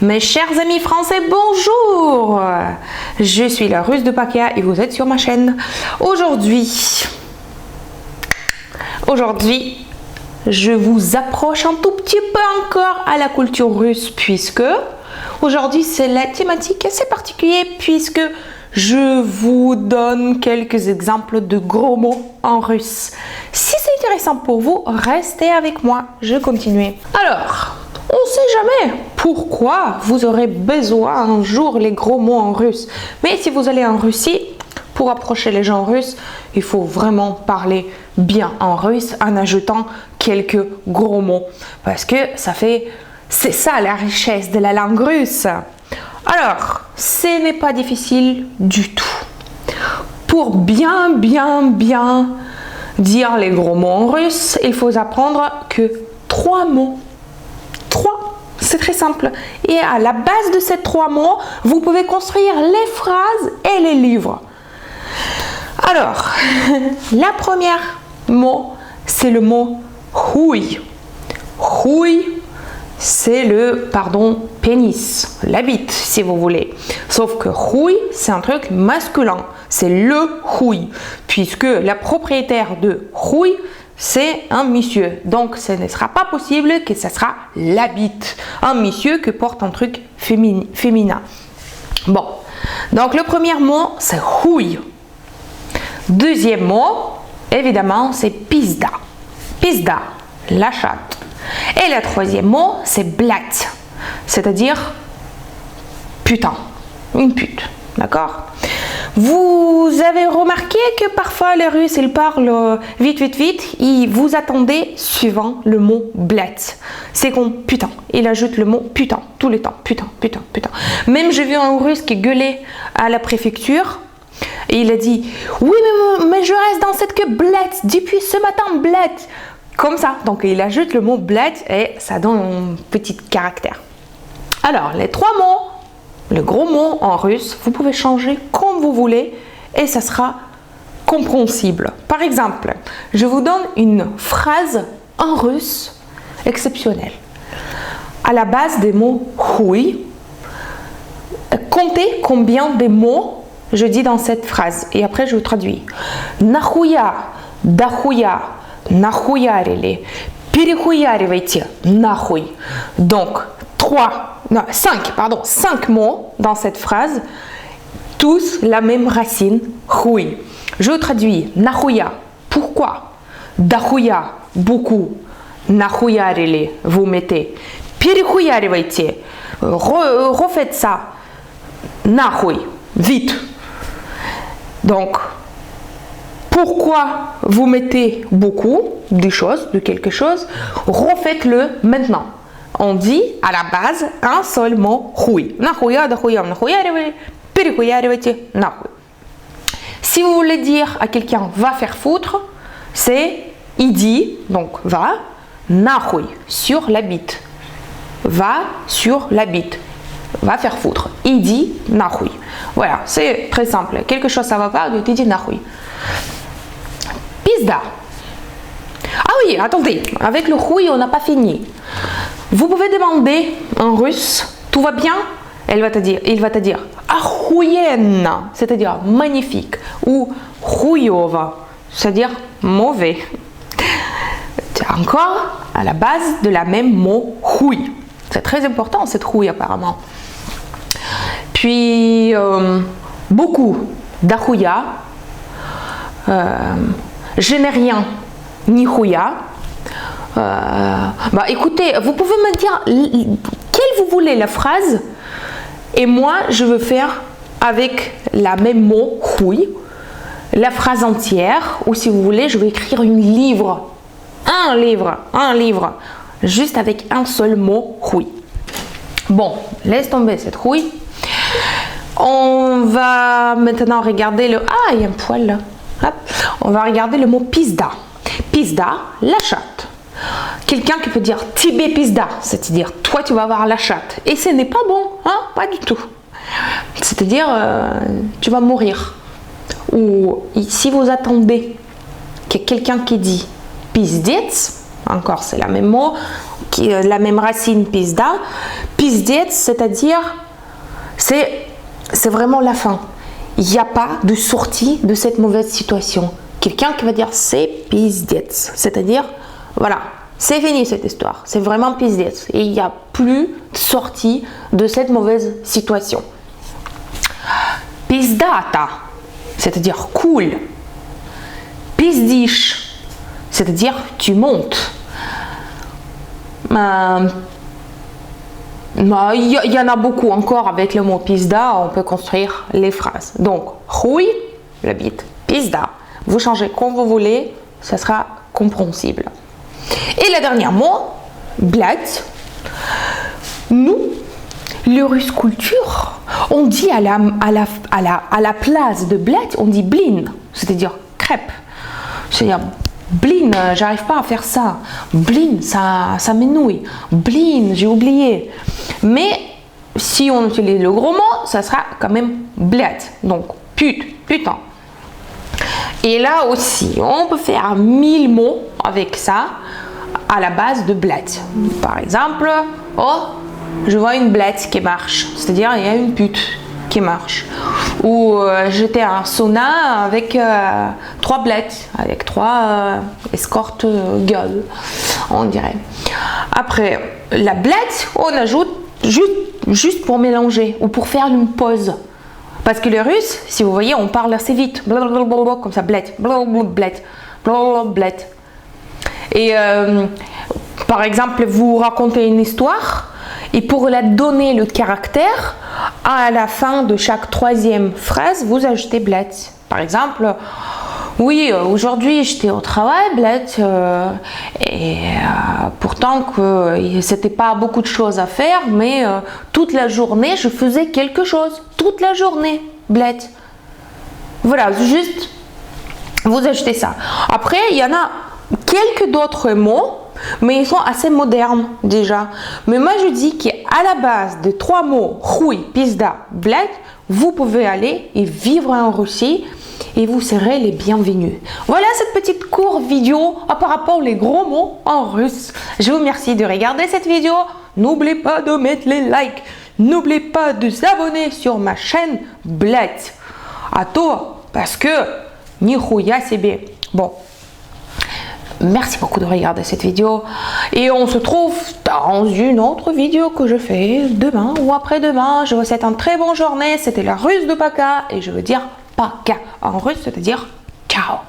Mes chers amis français, bonjour! Je suis la Russe de Pakia et vous êtes sur ma chaîne. Aujourd'hui, je vous approche un tout petit peu encore à la culture russe puisque aujourd'hui c'est la thématique assez particulière puisque je vous donne quelques exemples de gros mots en russe. Si c'est intéressant pour vous, restez avec moi, je continue. Alors, on ne sait jamais pourquoi vous aurez besoin un jour les gros mots en russe. Mais si vous allez en Russie, pour approcher les gens russes, il faut vraiment parler bien en russe en ajoutant quelques gros mots. Parce que c'est ça la richesse de la langue russe. Alors, ce n'est pas difficile du tout. Pour bien dire les gros mots en russe, il faut apprendre que 3 mots. 3, c'est très simple. Et à la base de ces 3 mots, vous pouvez construire les phrases et les livres. Alors, la première mot, c'est le mot хуй. Хуй, c'est le, pénis, la bite, si vous voulez. Sauf que хуй, c'est un truc masculin. C'est le хуй, puisque la propriétaire de хуй, c'est un monsieur. Donc, ce ne sera pas possible que ce sera la bite. Un monsieur qui porte un truc féminin. Bon, donc le premier mot, c'est хуй. Deuxième mot, évidemment, c'est пизда. Пизда, la chatte. Et le troisième mot, c'est блядь, c'est-à-dire putain, une pute, d'accord? Vous avez remarqué que parfois les Russes, ils parlent vite, et vous attendez suivant le mot блядь. C'est comme putain, il ajoute le mot putain, tout le temps, putain. Même j'ai vu un Russe qui gueulait à la préfecture, et il a dit, oui mais je reste dans cette que блядь, depuis ce matin блядь. Comme ça, donc il ajoute le mot блядь et ça donne un petit caractère. Alors, les 3 mots, le gros mot en russe, vous pouvez changer comme vous voulez et ça sera compréhensible. Par exemple, je vous donne une phrase en russe exceptionnelle. À la base des mots хуй, comptez combien de mots je dis dans cette phrase et après je vous traduis. Нахуя, дохуя, нахуярили, перехуяривайте, нахуй. Donc, 5 mots dans cette phrase, tous la même racine, хуй. Je traduis, нахуя, pourquoi? Дохуя, beaucoup, нахуярили, vous mettez. Перехуяривайте, refaites ça, нахуй, vite. Donc, pourquoi vous mettez beaucoup de choses, de quelque chose, refaites-le maintenant. On dit à la base un seul mot хуй. Нахуя, дохуя, нахуяривали, перехуяривайте, нахуй. Si vous voulez dire à quelqu'un va faire foutre, c'est иди, donc va, нахуй, sur la bite. Va sur la bite. Va faire foutre. Иди, нахуй. Voilà, c'est très simple. Quelque chose ça va pas, tu dis нахуй. Пизда. Ah oui, attendez, avec le хуй, on n'a pas fini. Vous pouvez demander en russe, tout va bien? Il va te dire охуенно, c'est-à-dire magnifique, ou хуёво, c'est-à-dire mauvais. Encore à la base de la même mot хуй. C'est très important cette хуй apparemment. Puis beaucoup, дохуя. Je n'ai rien, нихуя. Écoutez, vous pouvez me dire quelle vous voulez la phrase et moi je veux faire avec la même mot хуй la phrase entière ou si vous voulez je vais écrire un livre juste avec un seul mot хуй. Bon, laisse tomber cette хуй. On va maintenant regarder le... Ah, il y a un poil là. Hop. On va regarder le mot пизда. Пизда, la chatte. Quelqu'un qui peut dire тебе пизда, c'est-à-dire toi tu vas avoir la chatte. Et ce n'est pas bon, hein? Pas du tout. C'est-à-dire tu vas mourir. Ou si vous attendez que quelqu'un qui dit пиздец, encore c'est la même mot, la même racine пизда, Пиздец, c'est-à-dire, c'est vraiment la fin. Il n'y a pas de sortie de cette mauvaise situation. Quelqu'un qui va dire c'est пиздец, c'est-à-dire, voilà, c'est fini cette histoire, c'est vraiment пиздец. Et il n'y a plus de sortie de cette mauvaise situation. Пиздата, c'est-à-dire cool. Пиздиш, c'est-à-dire tu montes. Il y en a beaucoup encore avec le mot pizda, on peut construire les phrases. Donc, хуй, la bite, pizda. Vous changez comme vous voulez, ça sera compréhensible. Et le dernier mot, bled. Nous, le russe culture, on dit à la place de bled, on dit blin, c'est-à-dire crêpe. C'est-à-dire blin, j'arrive pas à faire ça. Blin, ça m'ennuie. Blin, j'ai oublié. Mais si on utilise le gros mot, ça sera quand même bled. Donc, putain. Et là aussi, on peut faire 1000 mots avec ça à la base de bled. Par exemple, oh, je vois une bled qui marche. C'est-à-dire, il y a une pute qui marche. Ou j'étais à un sauna avec 3 bleds, avec 3 escortes girls, on dirait. Après, la bled, on ajoute juste pour mélanger ou pour faire une pause. Parce que les Russes, si vous voyez, on parle assez vite, blablabla, comme ça, bled, bled. Et par exemple, vous racontez une histoire et pour la donner le caractère, à la fin de chaque troisième phrase, vous ajoutez bled. Par exemple, oui, aujourd'hui j'étais au travail, bled, et pourtant que c'était pas beaucoup de choses à faire, mais toute la journée je faisais quelque chose, toute la journée, bled. Voilà, juste vous ajoutez ça. Après, il y en a quelques d'autres mots, mais ils sont assez modernes déjà. Mais moi je dis qu'à la base de 3 mots, хуй, pizda, bled, vous pouvez aller et vivre en Russie et vous serez les bienvenus. Voilà cette petite courte vidéo par rapport aux gros mots en russe. Je vous remercie de regarder cette vidéo. N'oubliez pas de mettre les likes. N'oubliez pas de vous abonner sur ma chaîne bled. À toi, parce que нихуя себе. Bon. Merci beaucoup de regarder cette vidéo et on se trouve dans une autre vidéo que je fais demain ou après-demain. Je vous souhaite une très bonne journée. C'était la Russe de Paka et je veux dire Paka en russe, c'est-à-dire ciao.